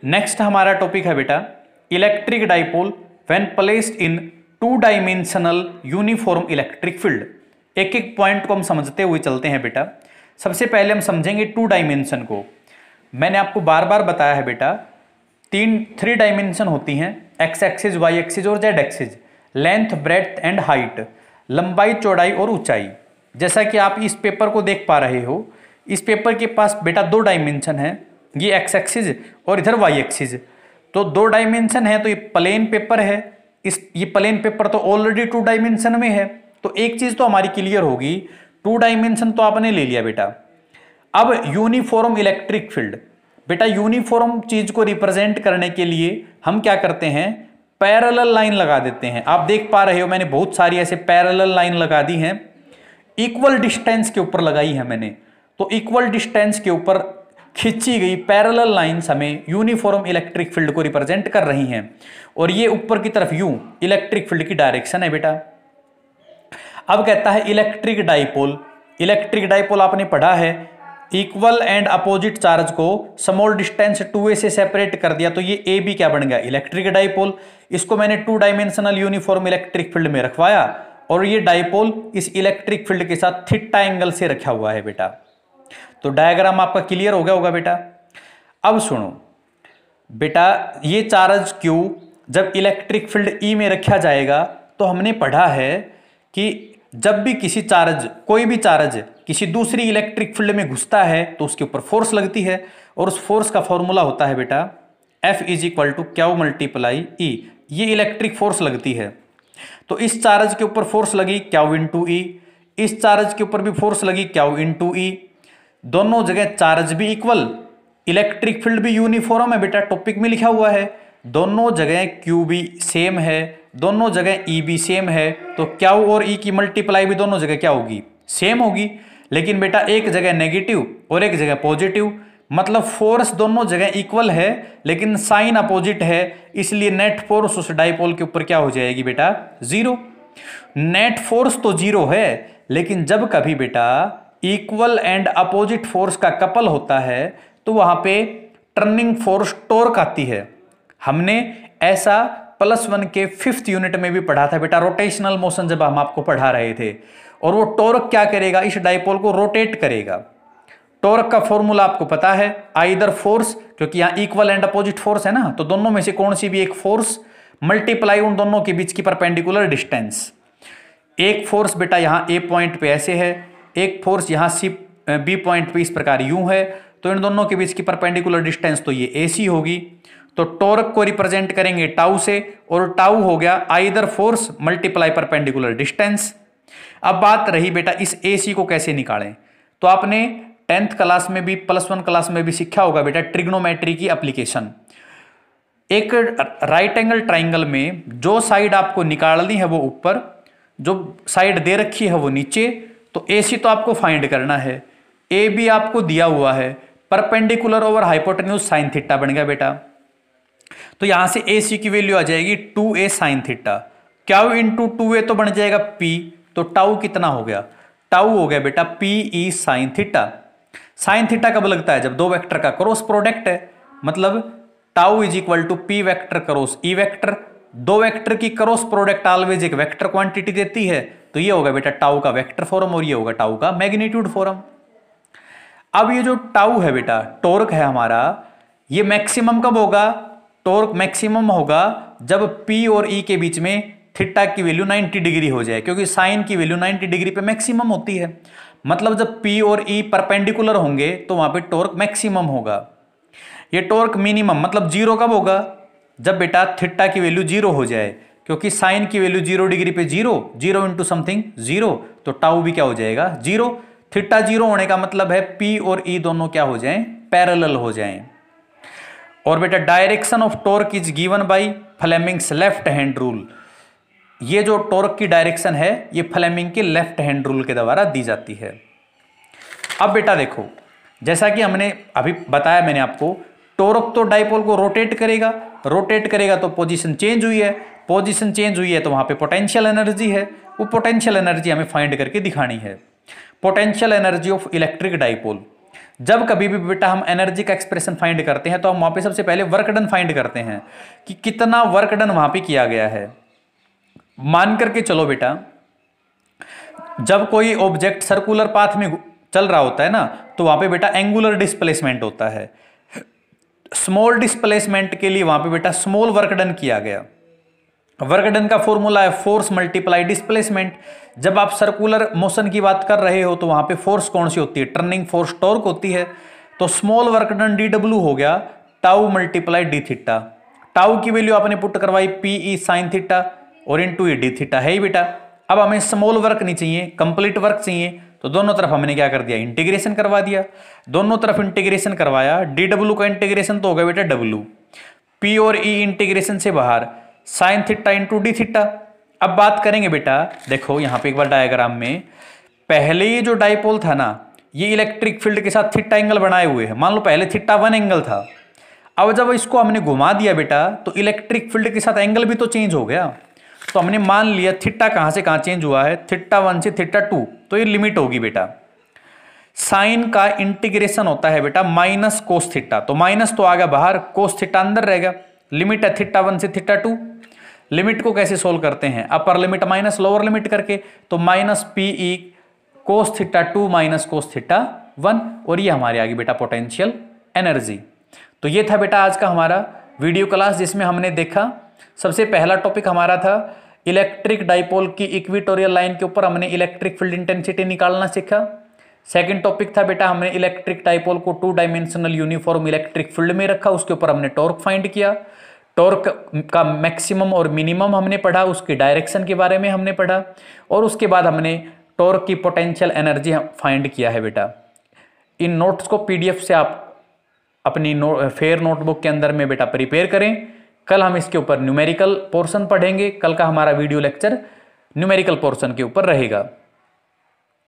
Next हमारा topic है बेटा electric dipole when placed in two dimensional uniform electric field. एक एक पॉइंट को हम समझते हुए चलते हैं बेटा। सबसे पहले हम समझेंगे टू डायमेंशन को। मैंने आपको बार बार बताया है बेटा, थ्री डायमेंशन होती हैं, एक्स एक्सिस, वाई एक्सिस और Z axis. Length, breadth and height, लंबाई, चौड़ाई और ऊंचाई। जैसा कि आप इस पेपर को देख पा रहे हो, इस पेपर के पास बेटा दो डायमेंशन है, ये एक्स एक्सिस और इधर वाई एक्सिस। तो दो डायमेंशन है तो ये प्लेन पेपर है। ये प्लेन पेपर तो ऑलरेडी टू डायमेंशन में है। तो एक चीज तो हमारी क्लियर होगी, टू डायमेंशन तो आपने ले लिया बेटा। अब यूनिफॉर्म इलेक्ट्रिक फील्ड, बेटा यूनिफॉर्म चीज को रिप्रेजेंट करने के लिए हम क्या करते हैं, पैरेलल लाइन लगा देते हैं। आप देख पा रहे हो मैंने बहुत सारी ऐसे पैरेलल लाइन लगा दी हैं, इक्वल डिस्टेंस के ऊपर लगाई है मैंने। तो इक्वल डिस्टेंस के ऊपर खींची गई पैरेलल लाइंस हमें यूनिफॉर्म इलेक्ट्रिक फील्ड को रिप्रेजेंट कर रही हैं। और ये ऊपर की तरफ यू इलेक्ट्रिक फील्ड की डायरेक्शन है बेटा। अब कहता है इलेक्ट्रिक डाइपोल। इलेक्ट्रिक डाइपोल आपने पढ़ा है, इक्वल एंड अपोजिट चार्ज को स्मॉल डिस्टेंस 2a से सेपरेट कर दिया तो ये ए बी क्या बन गया, इलेक्ट्रिक डाइपोल। इसको मैंने two dimensional uniform electric field में रखवाया और ये डाइपोल इस इलेक्ट्रिक फील्ड के साथ थीटा एंगल से रखा हुआ है बेटा। तो डायग्राम आपका क्लियर हो गया होगा बेटा। अब सुनो बेटा, ये चार्ज Q जब इलेक्ट्रिक फील्ड E में रखा जाएगा तो हमने पढ़ा है कि जब भी किसी चार्ज, कोई भी चार्ज किसी दूसरी इलेक्ट्रिक फील्ड में घुसता है तो उसके ऊपर फोर्स लगती है और उस फोर्स का फॉर्मूला होता है बेटा F is equal to q multiply E। ये इलेक्ट्रिक फोर्स लगती है। तो इस चार्ज के ऊपर फोर्स लगी क्यू इंटू ई, इस चार्ज के ऊपर भी फोर्स लगी क्यू इंटू ई। दोनों जगह चार्ज भी इक्वल, इलेक्ट्रिक फील्ड भी यूनिफॉर्म है बेटा, टॉपिक में लिखा हुआ है। दोनों जगह Q भी सेम है, दोनों जगह E भी सेम है, तो Q और E की मल्टीप्लाई भी दोनों जगह क्या होगी, सेम होगी। लेकिन बेटा एक जगह नेगेटिव और एक जगह पॉजिटिव, मतलब फोर्स दोनों जगह इक्वल है लेकिन साइन अपोजिट है, इसलिए नेट फोर्स उस डाइपोल के ऊपर क्या हो जाएगी बेटा, जीरो। नेट फोर्स तो जीरो है, लेकिन जब कभी बेटा इक्वल एंड अपोजिट फोर्स का कपल होता है तो वहां पे टर्निंग फोर्स टॉर्क आती है। हमने ऐसा +1 के 5th यूनिट में भी पढ़ा था बेटा, रोटेशनल मोशन जब हम आपको पढ़ा रहे थे। और वो टॉर्क क्या करेगा, इस डाइपोल को रोटेट करेगा। टॉर्क का फॉर्मूला आपको पता है, आइदर फोर्स, क्योंकि यहां इक्वल एंड अपोजिट फोर्स है ना, तो दोनों में से कौन सी भी एक फोर्स मल्टीप्लाई उन दोनों के बीच की परपेंडिकुलर डिस्टेंस। एक फोर्स बेटा यहां ए पॉइंट पे ऐसे है, एक फोर्स यहां बी पॉइंट पे इस प्रकार यूं है, तो इन दोनों के बीच की परपेंडिकुलर डिस्टेंस तो ये AC होगी। तो टॉर्क को रिप्रेजेंट करेंगे टाउ से, और टाउ हो गया either force multiply perpendicular distance. अब बात रही बेटा इस AC को कैसे निकालें, तो आपने 10th क्लास में भी, +1 क्लास में भी सीखा होगा बेटा ट्रिग्नोमेट्री की एप्लीकेशन। एक राइट एंगल ट्राइंगल में जो साइड आपको निकालनी है वो ऊपर, जो साइड दे रखी है वो नीचे। तो AC तो आपको फाइंड करना है, AB आपको दिया हुआ है, perpendicular over hypotenuse sine theta बन गया बेटा। तो यहां से AC की वैल्यू आ जाएगी 2a sine theta, Q into 2a तो बन जाएगा P, तो टाउ कितना हो गया, टाउ हो गया बेटा PE sine theta. Sine theta कब लगता है, जब दो वेक्टर का क्रॉस प्रोडक्ट है, मतलब tau is equal to P vector cross E vector. दो वेक्टर की क्रॉस प्रोडक्ट ऑलवेज एक वेक्टर क्वांटिटी देती है, तो ये होगा बेटा टाउ का वेक्टर फॉर्म और ये होगा टाउ का मैग्नीट्यूड फॉर्म। अब ये जो टाउ है बेटा, टॉर्क है हमारा, ये मैक्सिमम कब होगा, टॉर्क मैक्सिमम होगा जब P और E के बीच में थीटा की वैल्यू 90 डिग्री हो जाए, क्योंकि साइन की वैल्यू 90 डिग्री पे मैक्सिमम होती है। मतलब जब P और E परपेंडिकुलर होंगे तो वहां पे टॉर्क मैक्सिमम होगा। ये टॉर्क मिनिमम मतलब जीरो कब होगा, जब बेटा थीटा की वैल्यू जीरो हो जाए, क्योंकि साइन की वैल्यू 0 डिग्री पे zero, zero into something zero, तो टाउ भी क्या हो जाएगा, जीरो। थीटा जीरो होने का मतलब है P और E दोनों क्या हो जाएं, पैरेलल हो जाएं। और बेटा direction of torque is given by Fleming's left hand rule. ये जो टॉर्क की डायरेक्शन है ये फ्लेमिंग के लेफ्ट हैंड रूल के द्वारा दी जाती है। अब बेटा देखो, जैसा कि हमने अभी बताया मैंने आपको, टॉर्क तो डाइपोल को रोटेट करेगा, रोटेट करेगा तो पोजीशन चेंज हुई है, पोजीशन चेंज हुई है तो वहां पे पोटेंशियल एनर्जी है, वो पोटेंशियल एनर्जी हमें फाइंड करके दिखानी है। Potential energy of electric dipole, जब कभी भी बेटा हम एनर्जी का एक्सप्रेशन फाइंड करते हैं तो हम वहां पे सबसे पहले वर्क डन फाइंड करते हैं कि कितना वर्क डन वहां पे किया गया है। मान करके चलो बेटा, जब कोई ऑब्जेक्ट सर्कुलर पाथ में चल रहा होता है ना, तो वहां पे बेटा एंगुलर डिस्प्लेसमेंट होता है। स्मॉल डिस्प्लेसमेंट के लिए वहां पे बेटा स्मॉल वर्क डन किया गया। वर्क डन का फॉर्मूला है फोर्स मल्टीप्लाई डिस्प्लेसमेंट। जब आप सर्कुलर मोशन की बात कर रहे हो तो वहां पे फोर्स कौन सी होती है? टर्निंग फोर्स टॉर्क होती है। तो स्मॉल वर्क डन DW हो गया tau multiply D theta. Tau की वैल्यू आपने पुट करवाई PE साइन थीटा और इनटू डी थीटा है ही बेटा। अब हमें स्मॉल वर्क नहीं चाहिए, कंप्लीट वर्क चाहिए, तो दोनों तरफ हमने क्या कर दिया? इंटीग्रेशन करवा दिया। दोनों तरफ इंटीग्रेशन करवाया, DW का इंटीग्रेशन तो हो गया बेटा W, P और E इंटीग्रेशन से बाहर, sine theta into D theta. अब बात करेंगे बेटा, देखो यहां पे एक बार डायग्राम में, पहले ये जो डाइपोल था ना, ये इलेक्ट्रिक फील्ड के साथ थीटा एंगल बनाए हुए है। मान लो पहले थीटा 1 एंगल था, अब जब इसको हमने घुमा दिया बेटा तो इलेक्ट्रिक फील्ड के साथ एंगल भी तो चेंज हो गया। तो हमने मान लिया थीटा कहां से कहां चेंज हुआ है? थीटा 1 से थीटा 2, तो ये लिमिट होगी बेटा। साइन का इंटीग्रेशन होता है बेटा माइनस कोस थीटा, तो माइनस तो आ गया बाहर, कोस थीटा अंदर रहेगा। लिमिट है थीटा 1 से थीटा 2। लिमिट को कैसे सोल्व करते हैं? Upper limit minus lower limit करके, तो minus PE cos theta 2 minus cos theta 1, और ये हमारे आगे बेटा पोटेंशियल एनर्जी। तो ये था बेटा आज का हमारा वीडियो क्लास, जिसमें हमने देखा सबसे पहला टॉपिक हमारा था इलेक्ट्रिक डाइपोल की इक्वेटोरियल लाइन के ऊपर हमने इलेक्ट्रिक फील्ड इंटेंसिटी निकालना सीखा। सेकंड टॉपिक था बेटा हमने इलेक्ट्रिक डाइपोल को 2 डायमेंशनल यूनिफॉर्म इलेक्ट्रिक फील्ड में रखा, उसके ऊपर हमने टॉर्क फाइंड किया। टॉर्क का मैक्सिमम और मिनिमम हमने पढ़ा, उसकी डायरेक्शन के बारे में हमने पढ़ा, और उसके बाद हमने टॉर्क की पोटेंशियल एनर्जी फाइंड किया है बेटा। इन नोट्स को PDF से आप अपनी फेयर नोटबुक के अंदर में बेटा प्रिपेयर करें। कल हम इसके ऊपर न्यूमेरिकल पोर्शन पढ़ेंगे। कल का हमारा वीडियो लेक्चर न्यूमेरिकल पोर्शन के ऊपर रहेगा।